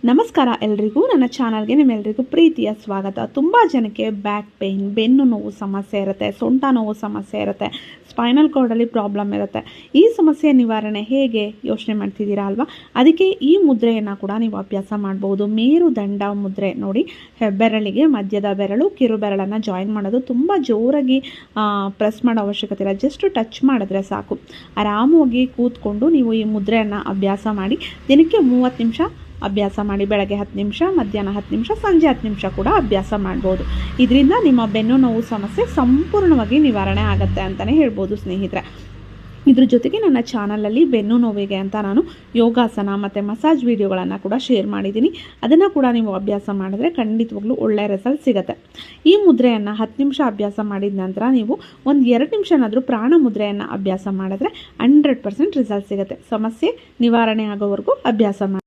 ನಮಸ್ಕಾರ ಎಲ್ರಿಗೂ ನನ್ನ ಚಾನಲ್ಗೆ ನಿಮ್ಮೆಲ್ಲರಿಗೂ ಪ್ರೀತಿಯ ಸ್ವಾಗತ. ತುಂಬ ಜನಕ್ಕೆ ಬ್ಯಾಕ್ ಪೇಯ್ನ್, ಬೆನ್ನು ನೋವು ಸಮಸ್ಯೆ ಇರುತ್ತೆ, ಸೊಂಟ ನೋವು ಸಮಸ್ಯೆ ಇರುತ್ತೆ, ಸ್ಪೈನಲ್ ಕಾರ್ಡಲ್ಲಿ ಪ್ರಾಬ್ಲಮ್ ಇರುತ್ತೆ. ಈ ಸಮಸ್ಯೆ ನಿವಾರಣೆ ಹೇಗೆ ಯೋಚನೆ ಮಾಡ್ತಿದ್ದೀರಾ ಅಲ್ವಾ? ಅದಕ್ಕೆ ಈ ಮುದ್ರೆಯನ್ನು ಕೂಡ ನೀವು ಅಭ್ಯಾಸ ಮಾಡ್ಬೋದು. ಮೇರುದಂಡ ಮುದ್ರೆ ನೋಡಿ, ಬೆರಳಿಗೆ ಮಧ್ಯದ ಬೆರಳು ಕಿರು ಬೆರಳನ್ನು ಜಾಯಿನ್ ಮಾಡೋದು. ತುಂಬ ಜೋರಾಗಿ ಪ್ರೆಸ್ ಮಾಡೋ ಅವಶ್ಯಕತೆ ಇಲ್ಲ, ಜಸ್ಟ್ ಟಚ್ ಮಾಡಿದ್ರೆ ಸಾಕು. ಆರಾಮಾಗಿ ಕೂತ್ಕೊಂಡು ನೀವು ಈ ಮುದ್ರೆಯನ್ನು ಅಭ್ಯಾಸ ಮಾಡಿ. ದಿನಕ್ಕೆ 30 ನಿಮಿಷ ಅಭ್ಯಾಸ ಮಾಡಿ. ಬೆಳಗ್ಗೆ 10 ನಿಮಿಷ, ಮಧ್ಯಾಹ್ನ 10 ನಿಮಿಷ, ಸಂಜೆ 10 ನಿಮಿಷ ಕೂಡ ಅಭ್ಯಾಸ ಮಾಡ್ಬೋದು. ಇದರಿಂದ ನಿಮ್ಮ ಬೆನ್ನು ನೋವು ಸಮಸ್ಯೆ ಸಂಪೂರ್ಣವಾಗಿ ನಿವಾರಣೆ ಆಗುತ್ತೆ ಅಂತಲೇ ಹೇಳ್ಬೋದು ಸ್ನೇಹಿತರೆ. ಇದ್ರ ಜೊತೆಗೆ ನನ್ನ ಚಾನಲಲ್ಲಿ ಬೆನ್ನು ನೋವಿಗೆ ಅಂತ ನಾನು ಯೋಗಾಸನ ಮತ್ತು ಮಸಾಜ್ ವಿಡಿಯೋಗಳನ್ನು ಕೂಡ ಶೇರ್ ಮಾಡಿದ್ದೀನಿ. ಅದನ್ನು ಕೂಡ ನೀವು ಅಭ್ಯಾಸ ಮಾಡಿದ್ರೆ ಖಂಡಿತವಾಗ್ಲೂ ಒಳ್ಳೆಯ ರಿಸಲ್ಟ್ ಸಿಗುತ್ತೆ. ಈ ಮುದ್ರೆಯನ್ನು 10 ನಿಮಿಷ ಅಭ್ಯಾಸ ಮಾಡಿದ ನಂತರ ನೀವು ಒಂದು 2 ನಿಮಿಷನಾದರೂ ಪ್ರಾಣ ಮುದ್ರೆಯನ್ನು ಅಭ್ಯಾಸ ಮಾಡಿದ್ರೆ 100% ರಿಸಲ್ಟ್ ಸಿಗುತ್ತೆ. ಸಮಸ್ಯೆ ನಿವಾರಣೆ ಆಗೋವರೆಗೂ ಅಭ್ಯಾಸ ಮಾಡಿ.